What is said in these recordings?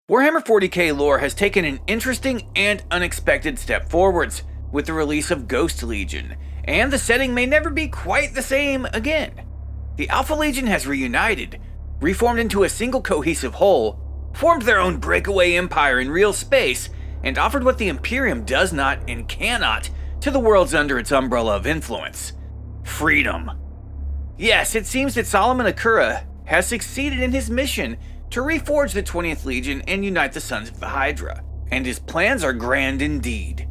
Warhammer 40k lore has taken an interesting and unexpected step forwards with the release of Ghost Legion, and the setting may never be quite the same again. The Alpha Legion has reunited, reformed into a single cohesive whole, formed their own breakaway empire in real space, and offered what the Imperium does not and cannot to the worlds under its umbrella of influence: freedom. Yes, it seems that Solomon Akurra has succeeded in his mission to reforge the 20th Legion and unite the Sons of the Hydra, and his plans are grand indeed.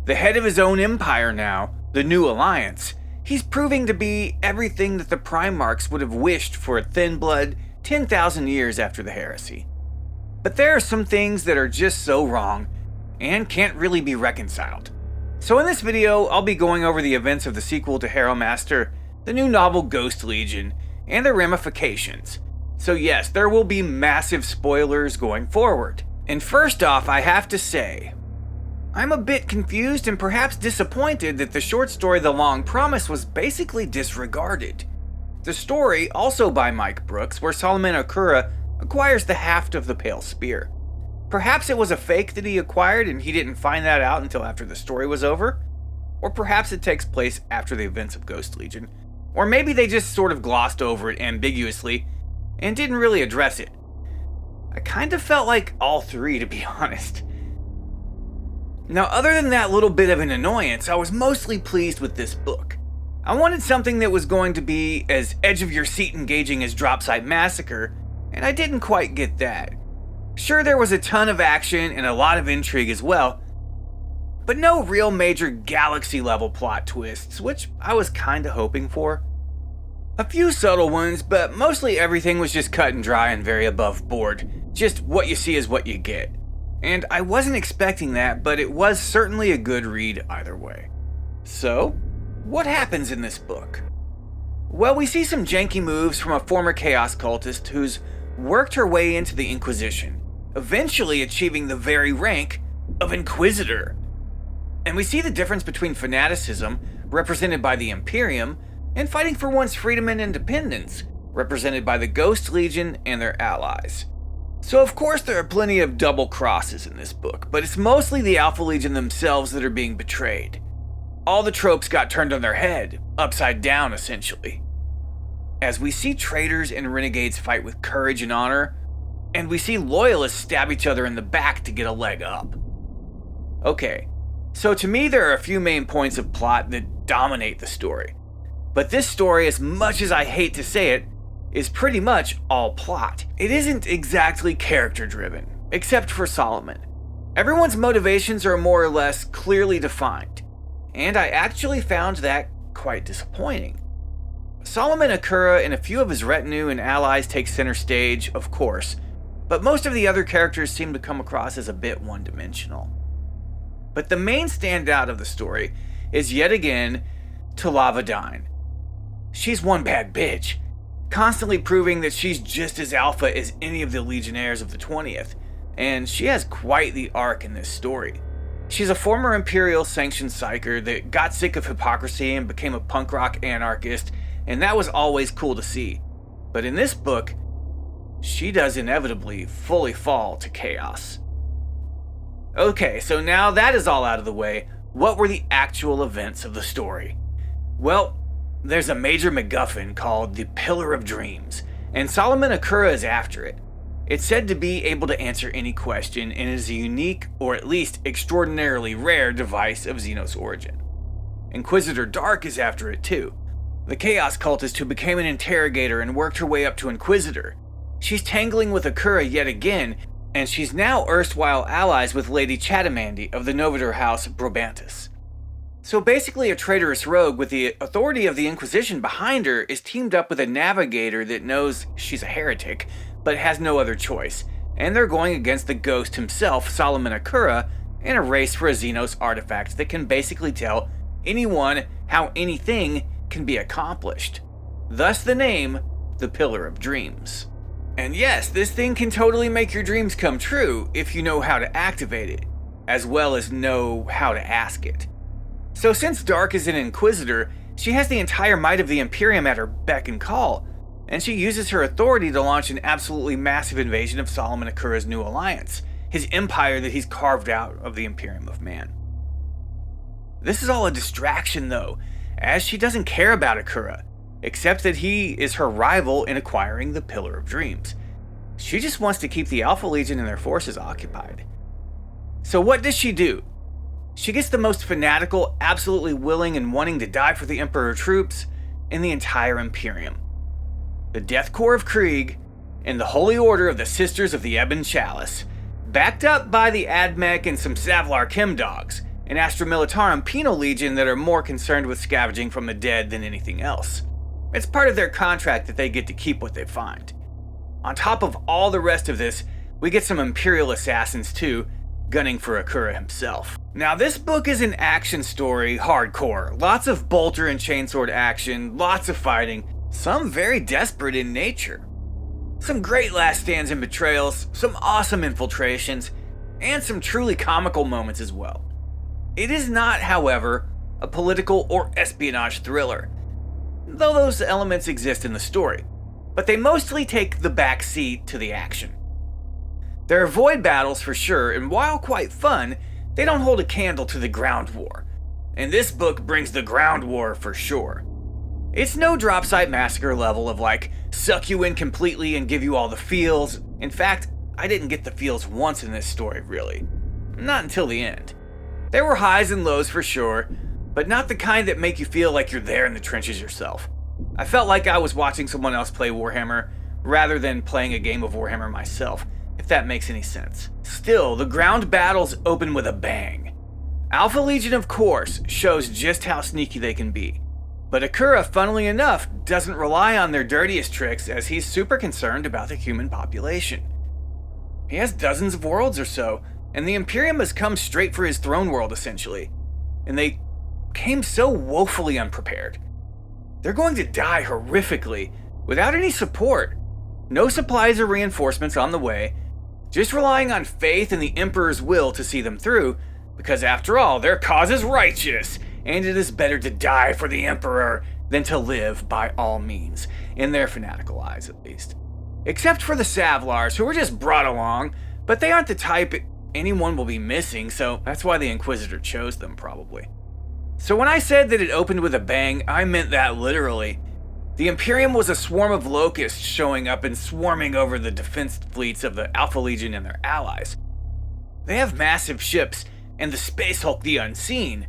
The head of his own empire now, the New Alliance, he's proving to be everything that the Primarchs would have wished for a thin blood 10,000 years after the heresy. But there are some things that are just so wrong and can't really be reconciled. So in this video, I'll be going over the events of the sequel to Hero Master, the new novel Ghost Legion, and their ramifications. So yes, there will be massive spoilers going forward. And first off, I have to say, I'm a bit confused and perhaps disappointed that the short story The Long Promise was basically disregarded. The story, also by Mike Brooks, where Solomon Akurra acquires the haft of the Pale Spear. Perhaps it was a fake that he acquired and he didn't find that out until after the story was over. Or perhaps it takes place after the events of Ghost Legion. Or maybe they just sort of glossed over it ambiguously and didn't really address it. I kind of felt like all three, to be honest. Now, other than that little bit of an annoyance, I was mostly pleased with this book. I wanted something that was going to be as edge-of-your-seat engaging as Dropsite Massacre, and I didn't quite get that. Sure, there was a ton of action and a lot of intrigue as well, but no real major galaxy-level plot twists, which I was kinda hoping for. A few subtle ones, but mostly everything was just cut and dry and very above board. Just what you see is what you get. And I wasn't expecting that, but it was certainly a good read either way. So, what happens in this book? Well, we see some janky moves from a former Chaos cultist who's worked her way into the Inquisition, eventually achieving the very rank of Inquisitor. And we see the difference between fanaticism, represented by the Imperium, and fighting for one's freedom and independence, represented by the Ghost Legion and their allies. So of course there are plenty of double crosses in this book, but it's mostly the Alpha Legion themselves that are being betrayed. All the tropes got turned on their head, upside down essentially. As we see traitors and renegades fight with courage and honor, and we see loyalists stab each other in the back to get a leg up. Okay, so to me there are a few main points of plot that dominate the story. But this story, as much as I hate to say it, is pretty much all plot. It isn't exactly character-driven, except for Solomon. Everyone's motivations are more or less clearly defined, and I actually found that quite disappointing. Solomon Akurra and a few of his retinue and allies take center stage, of course, but most of the other characters seem to come across as a bit one-dimensional. But the main standout of the story is yet again Talavadine. She's one bad bitch, constantly proving that she's just as alpha as any of the legionnaires of the 20th, and she has quite the arc in this story. She's a former Imperial sanctioned psyker that got sick of hypocrisy and became a punk rock anarchist, and that was always cool to see. But in this book, she does inevitably fully fall to chaos. Okay, so now that is all out of the way, what were the actual events of the story? Well, there's a major MacGuffin called the Pillar of Dreams, and Solomon Akurra is after it. It's said to be able to answer any question and is a unique, or at least extraordinarily rare, device of Xenos origin. Inquisitor Dark is after it too, the Chaos cultist who became an interrogator and worked her way up to Inquisitor. She's tangling with Akurra yet again, and she's now erstwhile allies with Lady Chatamandy of the Novator House Brobantus. So basically a traitorous rogue with the authority of the Inquisition behind her is teamed up with a navigator that knows she's a heretic, but has no other choice, and they're going against the ghost himself, Solomon Akurra, in a race for a Xenos artifact that can basically tell anyone how anything can be accomplished. Thus the name, the Pillar of Dreams. And yes, this thing can totally make your dreams come true if you know how to activate it, as well as know how to ask it. So since Dark is an Inquisitor, she has the entire might of the Imperium at her beck and call, and she uses her authority to launch an absolutely massive invasion of Solomon Akurra's new alliance, his empire that he's carved out of the Imperium of Man. This is all a distraction though, as she doesn't care about Akurra, except that he is her rival in acquiring the Pillar of Dreams. She just wants to keep the Alpha Legion and their forces occupied. So what does she do? She gets the most fanatical, absolutely willing and wanting to die for the Emperor troops in the entire Imperium. The Death Korps of Krieg and the Holy Order of the Sisters of the Ebon Chalice, backed up by the Admech and some Savlar Chem Dogs, an Astra Militarum penal legion that are more concerned with scavenging from the dead than anything else. It's part of their contract that they get to keep what they find. On top of all the rest of this, we get some Imperial assassins too, gunning for Akurra himself. Now this book is an action story, hardcore. Lots of bolter and chainsword action, lots of fighting, some very desperate in nature. Some great last stands and betrayals, some awesome infiltrations, and some truly comical moments as well. It is not, however, a political or espionage thriller, though those elements exist in the story, but they mostly take the back seat to the action. There are void battles for sure, and while quite fun, they don't hold a candle to the ground war. And this book brings the ground war for sure. It's no drop site massacre level of like, suck you in completely and give you all the feels. In fact, I didn't get the feels once in this story, really. Not until the end. There were highs and lows for sure, but not the kind that make you feel like you're there in the trenches yourself. I felt like I was watching someone else play Warhammer, rather than playing a game of Warhammer myself, if that makes any sense. Still, the ground battles open with a bang. Alpha Legion, of course, shows just how sneaky they can be. But Akurra, funnily enough, doesn't rely on their dirtiest tricks as he's super concerned about the human population. He has dozens of worlds or so, and the Imperium has come straight for his throne world essentially. And they came so woefully unprepared. They're going to die horrifically, without any support. No supplies or reinforcements on the way, just relying on faith and the Emperor's will to see them through, because after all, their cause is righteous, and it is better to die for the Emperor than to live by all means, in their fanatical eyes at least. Except for the Savlars, who were just brought along, but they aren't the type anyone will be missing, so that's why the Inquisitor chose them probably. So when I said that it opened with a bang, I meant that literally. The Imperium was a swarm of locusts showing up and swarming over the defense fleets of the Alpha Legion and their allies. They have massive ships and the Space Hulk the Unseen,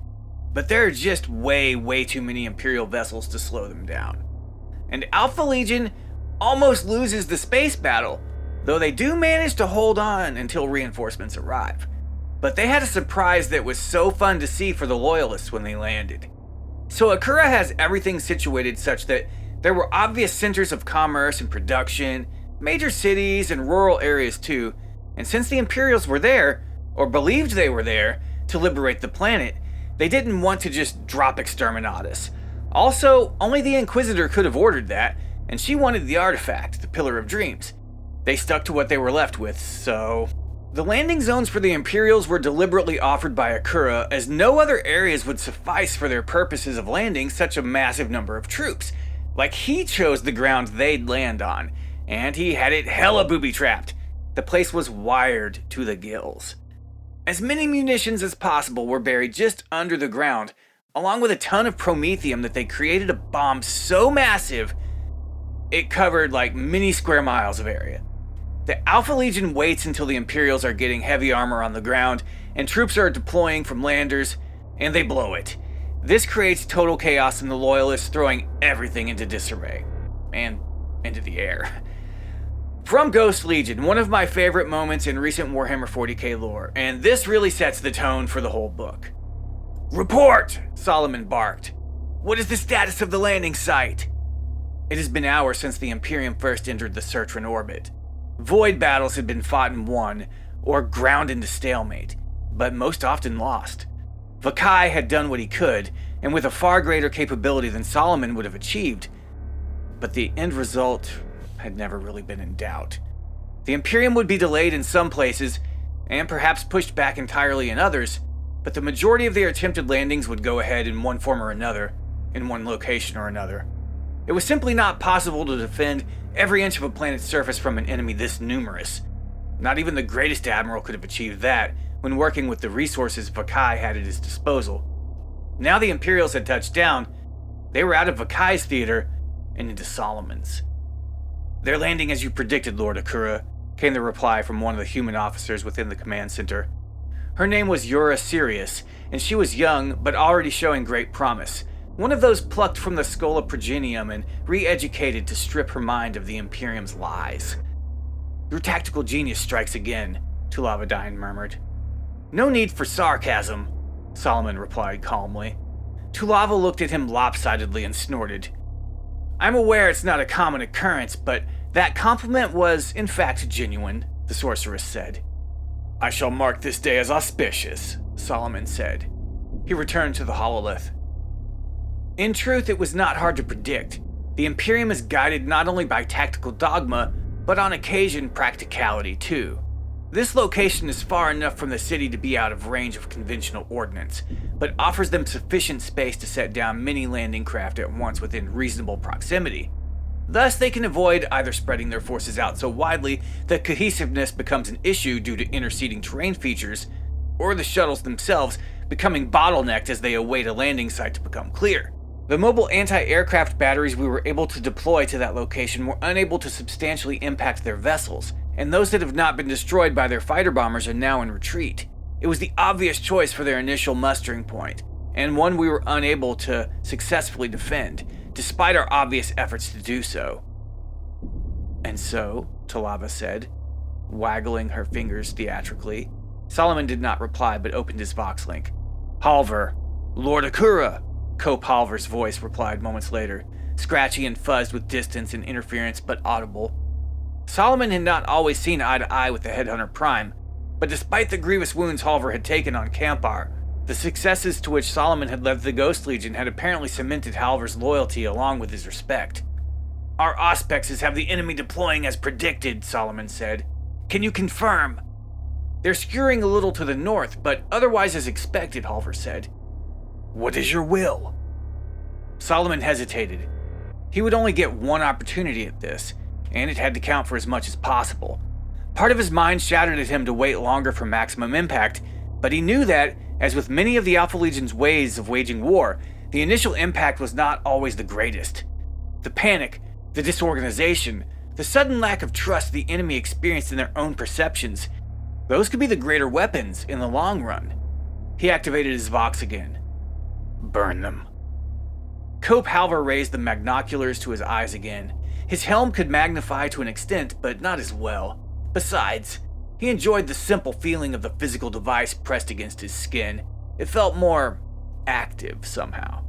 but there are just way too many Imperial vessels to slow them down. And Alpha Legion almost loses the space battle, though they do manage to hold on until reinforcements arrive. But they had a surprise that was so fun to see for the loyalists when they landed. So Akurra has everything situated such that there were obvious centers of commerce and production, major cities and rural areas too, and since the Imperials were there, or believed they were there, to liberate the planet, they didn't want to just drop Exterminatus. Also, only the Inquisitor could have ordered that, and she wanted the artifact, the Pillar of Dreams. They stuck to what they were left with, so... The landing zones for the Imperials were deliberately offered by Akurra, as no other areas would suffice for their purposes of landing such a massive number of troops. Like, he chose the ground they'd land on, and he had it hella booby-trapped. The place was wired to the gills. As many munitions as possible were buried just under the ground, along with a ton of promethium that they created a bomb so massive, it covered like many square miles of area. The Alpha Legion waits until the Imperials are getting heavy armor on the ground and troops are deploying from landers, and they blow it. This creates total chaos in the Loyalists, throwing everything into disarray. And into the air. From Ghost Legion, one of my favorite moments in recent Warhammer 40k lore, and this really sets the tone for the whole book. "Report!" Solomon barked. "What is the status of the landing site?" It has been hours since the Imperium first entered the Certran orbit. Void battles had been fought and won, or ground into stalemate, but most often lost. Vakai had done what he could, and with a far greater capability than Solomon would have achieved, but the end result had never really been in doubt. The Imperium would be delayed in some places, and perhaps pushed back entirely in others, but the majority of their attempted landings would go ahead in one form or another, in one location or another. It was simply not possible to defend every inch of a planet's surface from an enemy this numerous. Not even the greatest admiral could have achieved that when working with the resources Vakai had at his disposal. Now the Imperials had touched down, they were out of Vakai's theater and into Solomon's. "They're landing as you predicted, Lord Akurra," came the reply from one of the human officers within the command center. Her name was Yura Sirius, and she was young but already showing great promise. One of those plucked from the Schola Progenium and re-educated to strip her mind of the Imperium's lies. "Your tactical genius strikes again," Tulavadine murmured. "No need for sarcasm," Solomon replied calmly. Tulava looked at him lopsidedly and snorted. "I'm aware it's not a common occurrence, but that compliment was, in fact, genuine," the sorceress said. "I shall mark this day as auspicious," Solomon said. He returned to the hololith. In truth, it was not hard to predict. The Imperium is guided not only by tactical dogma, but on occasion practicality too. This location is far enough from the city to be out of range of conventional ordnance, but offers them sufficient space to set down many landing craft at once within reasonable proximity. Thus, they can avoid either spreading their forces out so widely that cohesiveness becomes an issue due to interceding terrain features, or the shuttles themselves becoming bottlenecked as they await a landing site to become clear. The mobile anti-aircraft batteries we were able to deploy to that location were unable to substantially impact their vessels, and those that have not been destroyed by their fighter bombers are now in retreat. It was the obvious choice for their initial mustering point, and one we were unable to successfully defend, despite our obvious efforts to do so. "And so," Talava said, waggling her fingers theatrically. Solomon did not reply but opened his Vox link. "Halvar, Lord Akurra," Cope Halvar's voice replied moments later, scratchy and fuzzed with distance and interference but audible. Solomon had not always seen eye to eye with the Headhunter Prime, but despite the grievous wounds Halvar had taken on Campar, the successes to which Solomon had led the Ghost Legion had apparently cemented Halvar's loyalty along with his respect. "Our auspexes have the enemy deploying as predicted," Solomon said. "Can you confirm?" "They're skewering a little to the north, but otherwise as expected," Halvar said. "What is your will?" Solomon hesitated. He would only get one opportunity at this, and it had to count for as much as possible. Part of his mind shouted at him to wait longer for maximum impact, but he knew that, as with many of the Alpha Legion's ways of waging war, the initial impact was not always the greatest. The panic, the disorganization, the sudden lack of trust the enemy experienced in their own perceptions, those could be the greater weapons in the long run. He activated his Vox again. "Burn them." Cope Halvar raised the magnoculars to his eyes again. His helm could magnify to an extent, but not as well. Besides, he enjoyed the simple feeling of the physical device pressed against his skin. It felt more active somehow.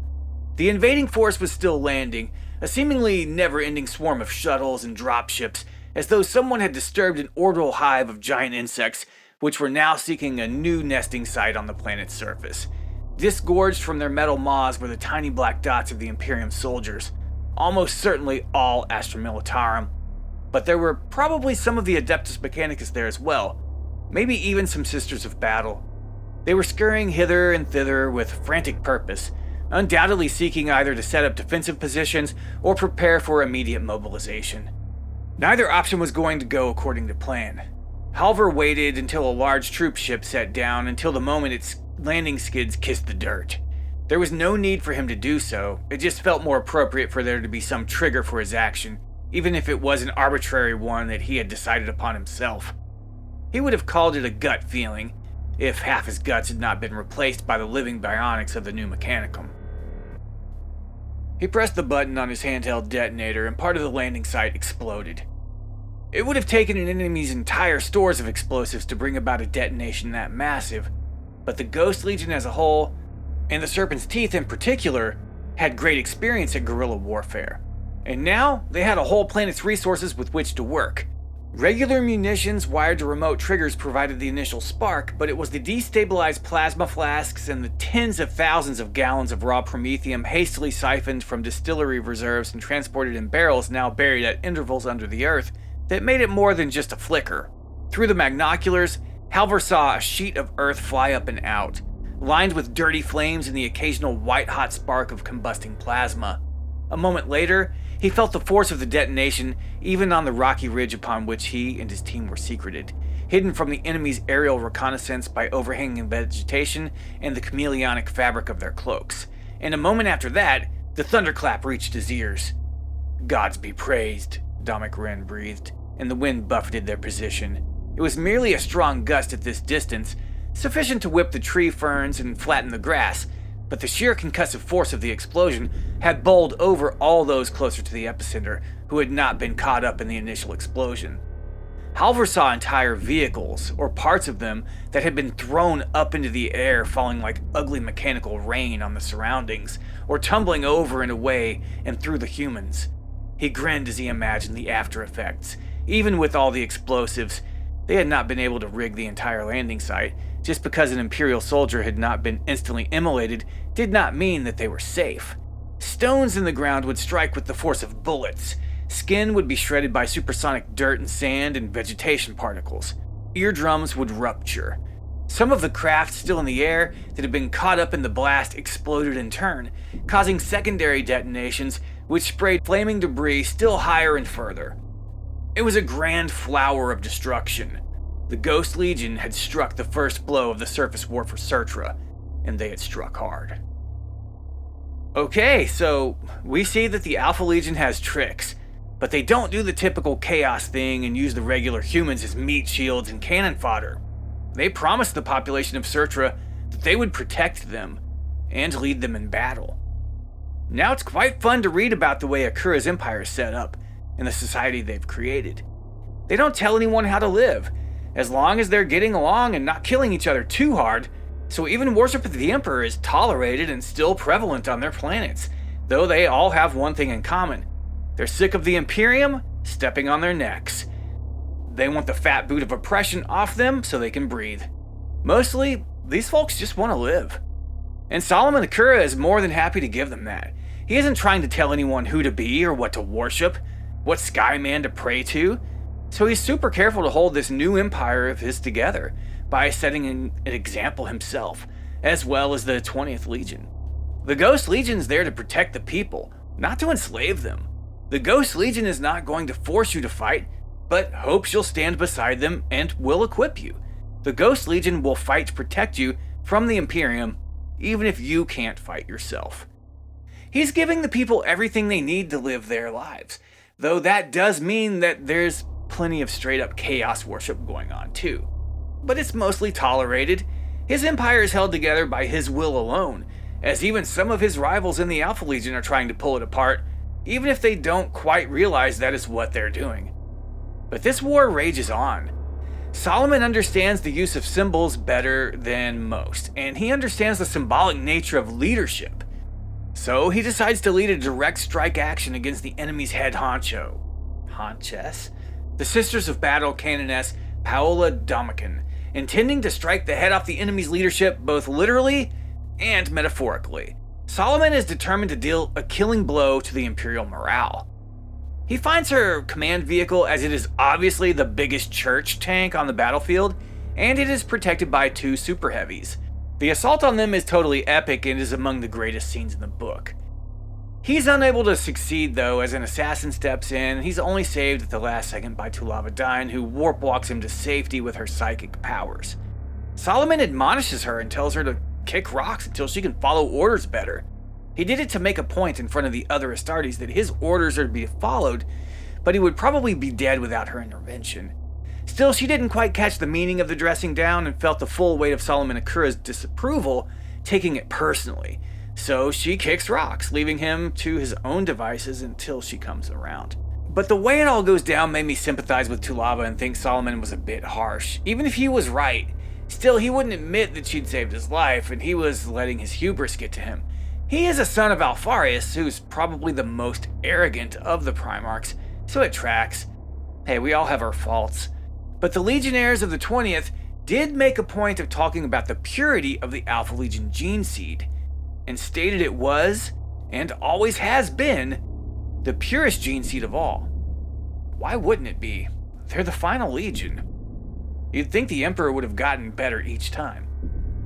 The invading force was still landing, a seemingly never-ending swarm of shuttles and dropships, as though someone had disturbed an orbital hive of giant insects, which were now seeking a new nesting site on the planet's surface. Disgorged from their metal maws were the tiny black dots of the Imperium soldiers, almost certainly all Astra Militarum. But there were probably some of the Adeptus Mechanicus there as well, maybe even some Sisters of Battle. They were scurrying hither and thither with frantic purpose, undoubtedly seeking either to set up defensive positions or prepare for immediate mobilization. Neither option was going to go according to plan. Halvar waited until a large troop ship set down until the moment its landing skids kissed the dirt. There was no need for him to do so, it just felt more appropriate for there to be some trigger for his action, even if it was an arbitrary one that he had decided upon himself. He would have called it a gut feeling, if half his guts had not been replaced by the living bionics of the new Mechanicum. He pressed the button on his handheld detonator and part of the landing site exploded. It would have taken an enemy's entire stores of explosives to bring about a detonation that massive, but the Ghost Legion as a whole, and the Serpent's Teeth in particular, had great experience at guerrilla warfare. And now, they had a whole planet's resources with which to work. Regular munitions wired to remote triggers provided the initial spark, but it was the destabilized plasma flasks and the tens of thousands of gallons of raw promethium hastily siphoned from distillery reserves and transported in barrels now buried at intervals under the earth that made it more than just a flicker. Through the magnoculars, Halvar saw a sheet of earth fly up and out, lined with dirty flames and the occasional white-hot spark of combusting plasma. A moment later, he felt the force of the detonation even on the rocky ridge upon which he and his team were secreted, hidden from the enemy's aerial reconnaissance by overhanging vegetation and the chameleonic fabric of their cloaks. And a moment after that, the thunderclap reached his ears. "Gods be praised," Dominic Wren breathed, and the wind buffeted their position. It was merely a strong gust at this distance, sufficient to whip the tree ferns and flatten the grass, but the sheer concussive force of the explosion had bowled over all those closer to the epicenter who had not been caught up in the initial explosion. Halvor saw entire vehicles, or parts of them, that had been thrown up into the air, falling like ugly mechanical rain on the surroundings, or tumbling over and away and through the humans. He grinned as he imagined the after effects. Even with all the explosives, they had not been able to rig the entire landing site. Just because an Imperial soldier had not been instantly immolated did not mean that they were safe. Stones in the ground would strike with the force of bullets. Skin would be shredded by supersonic dirt and sand and vegetation particles. Eardrums would rupture. Some of the craft still in the air that had been caught up in the blast exploded in turn, causing secondary detonations which sprayed flaming debris still higher and further. It was a grand flower of destruction. The Ghost Legion had struck the first blow of the surface war for Certra, and they had struck hard. Okay, so we see that the Alpha Legion has tricks, but they don't do the typical chaos thing and use the regular humans as meat shields and cannon fodder. They promised the population of Certra that they would protect them and lead them in battle. Now it's quite fun to read about the way Akurra's empire is set up and the society they've created. They don't tell anyone how to live, as long as they're getting along and not killing each other too hard, so even worship of the Emperor is tolerated and still prevalent on their planets, though they all have one thing in common. They're sick of the Imperium stepping on their necks. They want the fat boot of oppression off them so they can breathe. Mostly, these folks just want to live. And Solomon Akurra is more than happy to give them that. He isn't trying to tell anyone who to be or what to worship, what Skyman to pray to, so he's super careful to hold this new empire of his together by setting an example himself, as well as the 20th Legion. The Ghost Legion's there to protect the people, not to enslave them. The Ghost Legion is not going to force you to fight, but hopes you'll stand beside them and will equip you. The Ghost Legion will fight to protect you from the Imperium, even if you can't fight yourself. He's giving the people everything they need to live their lives, though that does mean that there's plenty of straight-up chaos worship going on too. But it's mostly tolerated. His empire is held together by his will alone, as even some of his rivals in the Alpha Legion are trying to pull it apart, even if they don't quite realize that is what they're doing. But this war rages on. Solomon understands the use of symbols better than most, and he understands the symbolic nature of leadership. So he decides to lead a direct strike action against the enemy's head honcho. Honchess? The Sisters of Battle Canoness Paola Domican, intending to strike the head off the enemy's leadership both literally and metaphorically. Solomon is determined to deal a killing blow to the Imperial morale. He finds her command vehicle, as it is obviously the biggest church tank on the battlefield, and it is protected by 2 super heavies. The assault on them is totally epic and is among the greatest scenes in the book. He's unable to succeed though, as an assassin steps in, and he's only saved at the last second by Tulava Dine, who warp walks him to safety with her psychic powers. Solomon admonishes her and tells her to kick rocks until she can follow orders better. He did it to make a point in front of the other Astartes that his orders are to be followed, but he would probably be dead without her intervention. Still, she didn't quite catch the meaning of the dressing down and felt the full weight of Solomon Akurra's disapproval, taking it personally. So she kicks rocks, leaving him to his own devices until she comes around. But the way it all goes down made me sympathize with Tulava and think Solomon was a bit harsh. Even if he was right, still he wouldn't admit that she'd saved his life and he was letting his hubris get to him. He is a son of Alpharius, who's probably the most arrogant of the Primarchs, so it tracks. Hey, we all have our faults. But the Legionnaires of the 20th did make a point of talking about the purity of the Alpha Legion gene seed, and stated it was, and always has been, the purest gene seed of all. Why wouldn't it be? They're the final Legion. You'd think the Emperor would have gotten better each time.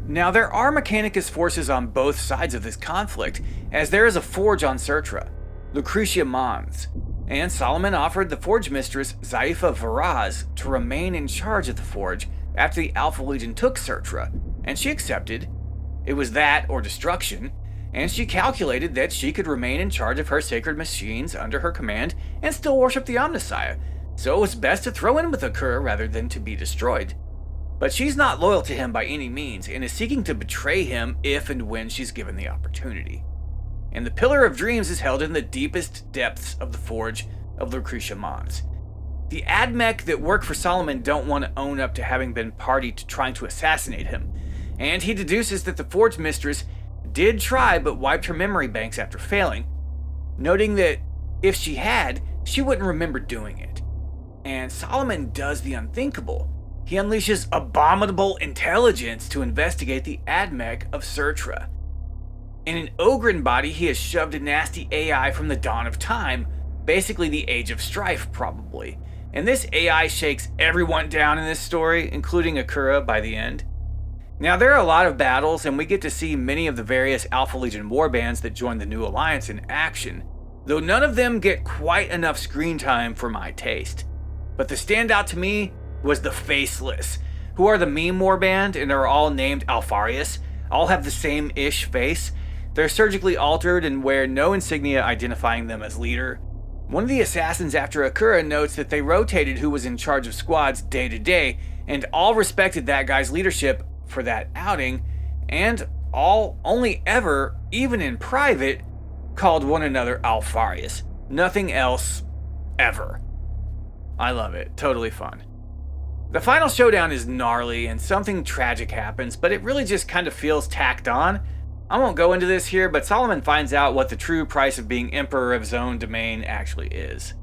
Now, there are Mechanicus forces on both sides of this conflict, as there is a forge on Certra. Lucretia Mons, and Solomon offered the Forge Mistress Zaifa Varaz to remain in charge of the Forge after the Alpha Legion took Certra, and she accepted. It was that or destruction, and she calculated that she could remain in charge of her sacred machines under her command and still worship the Omnissiah, so it was best to throw in with Akurra rather than to be destroyed. But she's not loyal to him by any means, and is seeking to betray him if and when she's given the opportunity. And the Pillar of Dreams is held in the deepest depths of the Forge of Lucretia Mons. The Admech that work for Solomon don't want to own up to having been party to trying to assassinate him, and he deduces that the Forge Mistress did try but wiped her memory banks after failing, noting that if she had, she wouldn't remember doing it. And Solomon does the unthinkable. He unleashes abominable intelligence to investigate the Admech of Certra. In an Ogren body, he has shoved a nasty AI from the dawn of time, basically the Age of Strife, probably. And this AI shakes everyone down in this story, including Akurra by the end. Now, there are a lot of battles, and we get to see many of the various Alpha Legion warbands that join the new alliance in action, though none of them get quite enough screen time for my taste. But the standout to me was the Faceless, who are the meme warband and are all named Alfarius, all have the same-ish face. They're surgically altered and wear no insignia identifying them as leader. One of the assassins after Akurra notes that they rotated who was in charge of squads day to day, and all respected that guy's leadership for that outing, and all only ever, even in private, called one another Alfarius. Nothing else, ever. I love it. Totally fun. The final showdown is gnarly and something tragic happens, but it really just kind of feels tacked on. I won't go into this here, but Solomon finds out what the true price of being emperor of his own domain actually is.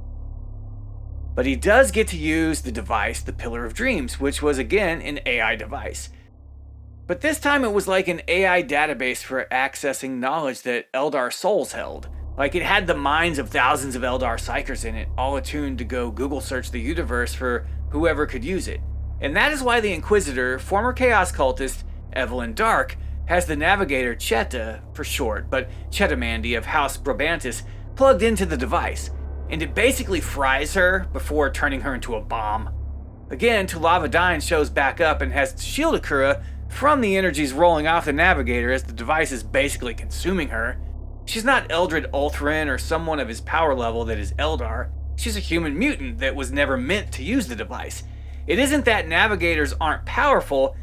But he does get to use the device, the Pillar of Dreams, which was again an AI device. But this time it was like an AI database for accessing knowledge that Eldar souls held. Like it had the minds of thousands of Eldar psychers in it, all attuned to go Google search the universe for whoever could use it. And that is why the Inquisitor, former Chaos cultist Evelyn Dark, has the navigator Cheta, for short, but Chetamandy of House Brabantis, plugged into the device, and it basically fries her before turning her into a bomb. Again, Tulava Dine shows back up and has to shield Akurra from the energies rolling off the navigator as the device is basically consuming her. She's not Eldred Ulthrin or someone of his power level that is Eldar. She's a human mutant that was never meant to use the device. It isn't that navigators aren't powerful,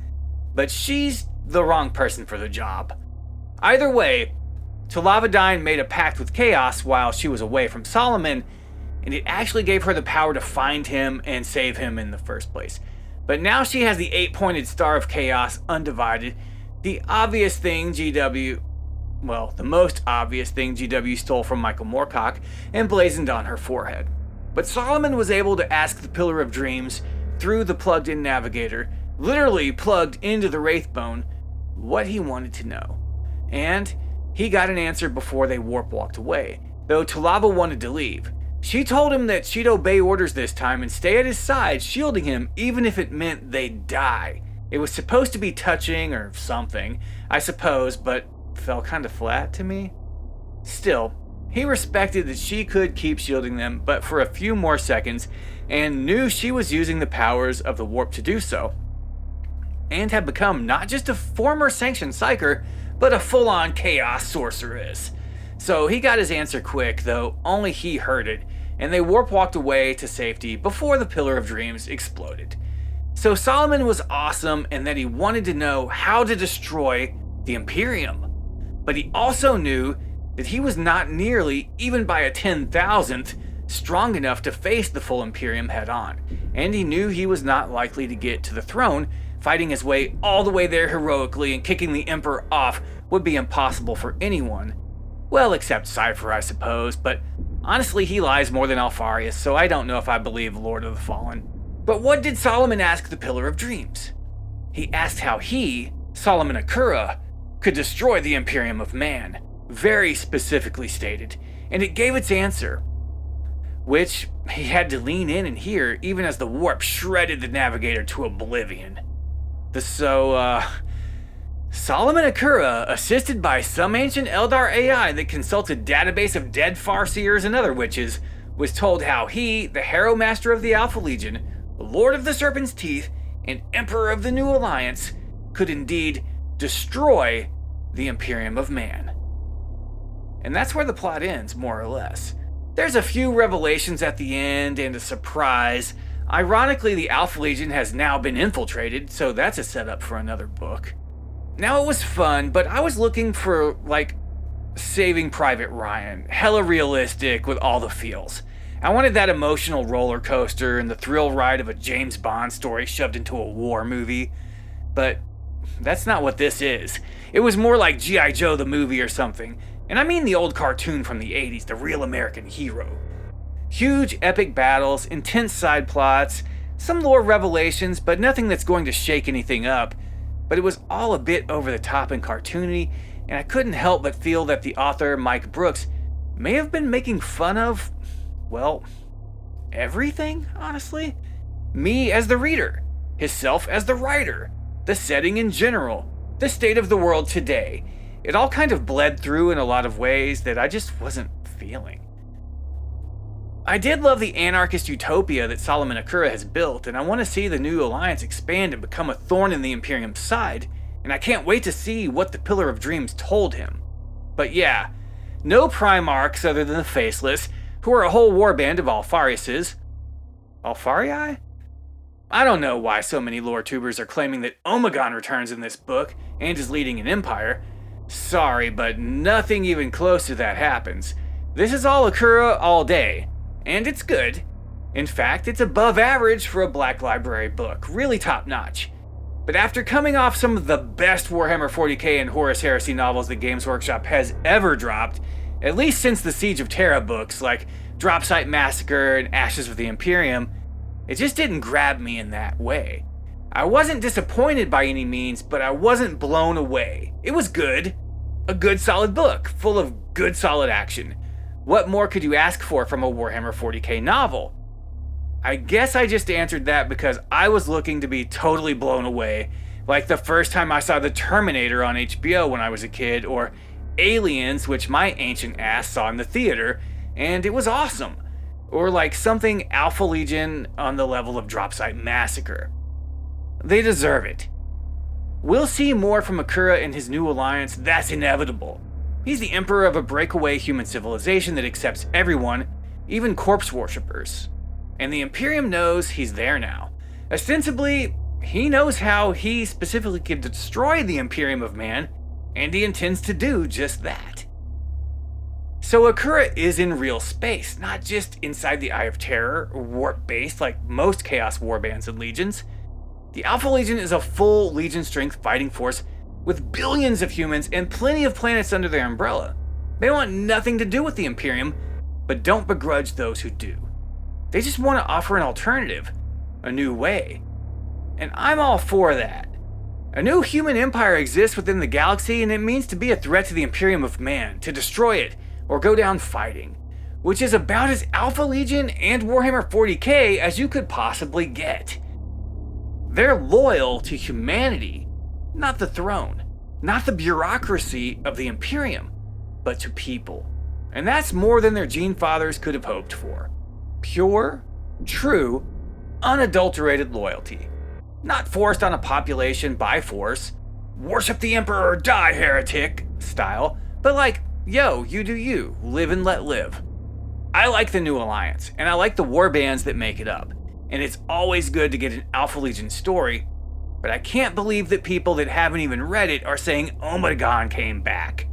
but she's the wrong person for the job. Either way, Tulavadine made a pact with Chaos while she was away from Solomon, and it actually gave her the power to find him and save him in the first place. But now she has the 8-pointed Star of Chaos undivided, the most obvious thing GW stole from Michael Moorcock and blazoned on her forehead. But Solomon was able to ask the Pillar of Dreams through the plugged-in navigator, literally plugged into the Wraithbone, what he wanted to know. And he got an answer before they warp-walked away, though Tulava wanted to leave. She told him that she'd obey orders this time and stay at his side, shielding him even if it meant they'd die. It was supposed to be touching or something, I suppose, but fell kind of flat to me. Still, he respected that she could keep shielding them, but for a few more seconds, and knew she was using the powers of the warp to do so, and had become not just a former sanctioned psyker, but a full-on chaos sorceress. So he got his answer quick, though only he heard it, and they warp-walked away to safety before the Pillar of Dreams exploded. So Solomon was awesome in that he wanted to know how to destroy the Imperium, but he also knew that he was not nearly, even by a 10,000th, strong enough to face the full Imperium head-on, and he knew he was not likely to get to the throne. Fighting his way all the way there heroically and kicking the Emperor off would be impossible for anyone. Well, except Cypher, I suppose, but honestly he lies more than Alfarius, so I don't know if I believe Lord of the Fallen. But what did Solomon ask the Pillar of Dreams? He asked how he, Solomon Akurra, could destroy the Imperium of Man, very specifically stated, and it gave its answer, which he had to lean in and hear even as the warp shredded the navigator to oblivion. Solomon Akurra, assisted by some ancient Eldar AI that consulted database of dead Farseers and other witches, was told how he, the Harrow Master of the Alpha Legion, Lord of the Serpent's Teeth, and Emperor of the New Alliance, could indeed destroy the Imperium of Man. And that's where the plot ends, more or less. There's a few revelations at the end and a surprise. Ironically, the Alpha Legion has now been infiltrated, so that's a setup for another book. Now, it was fun, but I was looking for, Saving Private Ryan. Hella realistic with all the feels. I wanted that emotional roller coaster and the thrill ride of a James Bond story shoved into a war movie. But that's not what this is. It was more like G.I. Joe the movie or something. And I mean the old cartoon from the 80s, The Real American Hero. Huge epic battles, intense side plots, some lore revelations, but nothing that's going to shake anything up. But it was all a bit over the top and cartoony, and I couldn't help but feel that the author, Mike Brooks, may have been making fun of, everything, honestly. Me as the reader, himself as the writer, the setting in general, the state of the world today. It all kind of bled through in a lot of ways that I just wasn't feeling. I did love the anarchist utopia that Solomon Akurra has built, and I want to see the New Alliance expand and become a thorn in the Imperium's side, and I can't wait to see what the Pillar of Dreams told him. But yeah, no Primarchs other than the Faceless, who are a whole warband of Alfariuses. Alfarii? I don't know why so many lore tubers are claiming that Omegon returns in this book and is leading an empire. Sorry, but nothing even close to that happens. This is all Akurra all day. And it's good. In fact, it's above average for a Black Library book, really top notch. But after coming off some of the best Warhammer 40k and Horus Heresy novels that Games Workshop has ever dropped, at least since the Siege of Terra books like Dropsite Massacre and Ashes of the Imperium, it just didn't grab me in that way. I wasn't disappointed by any means, but I wasn't blown away. It was good. A good solid book, full of good solid action. What more could you ask for from a Warhammer 40k novel? I guess I just answered that because I was looking to be totally blown away, like the first time I saw The Terminator on HBO when I was a kid, or Aliens, which my ancient ass saw in the theater, and it was awesome. Or like something Alpha Legion on the level of Dropsite Massacre. They deserve it. We'll see more from Akurra and his new alliance, that's inevitable. He's the emperor of a breakaway human civilization that accepts everyone, even corpse worshippers. And the Imperium knows he's there now. Ostensibly, he knows how he specifically could destroy the Imperium of Man, and he intends to do just that. So Akurra is in real space, not just inside the Eye of Terror or warp base like most Chaos warbands and legions. The Alpha Legion is a full Legion-strength fighting force with billions of humans and plenty of planets under their umbrella. They want nothing to do with the Imperium, but don't begrudge those who do. They just want to offer an alternative, a new way. And I'm all for that. A new human empire exists within the galaxy, and it means to be a threat to the Imperium of Man, to destroy it, or go down fighting, which is about as Alpha Legion and Warhammer 40k as you could possibly get. They're loyal to humanity, not the throne, not the bureaucracy of the Imperium, but to people. And that's more than their gene fathers could have hoped for. Pure, true, unadulterated loyalty. Not forced on a population by force, worship the Emperor or die, heretic style, but like, yo, you do you, live and let live. I like the New Alliance, and I like the warbands that make it up. And it's always good to get an Alpha Legion story, but I can't believe that people that haven't even read it are saying Omegon came back.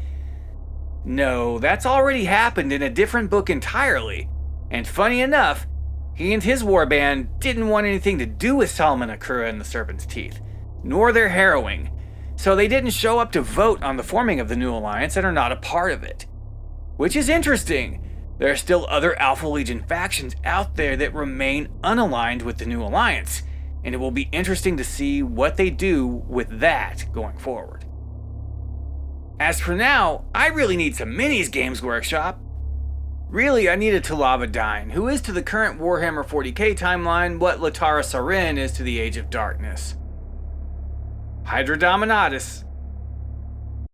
No, that's already happened in a different book entirely. And funny enough, he and his warband didn't want anything to do with Solomon Akurra and the Serpent's Teeth, nor their harrowing, so they didn't show up to vote on the forming of the New Alliance and are not a part of it. Which is interesting. There are still other Alpha Legion factions out there that remain unaligned with the New Alliance, and it will be interesting to see what they do with that going forward. As for now, I really need some minis, Games Workshop. Really, I need a Talavadine, who is to the current Warhammer 40k timeline what Latara Sarin is to the Age of Darkness. Hydra Dominatus,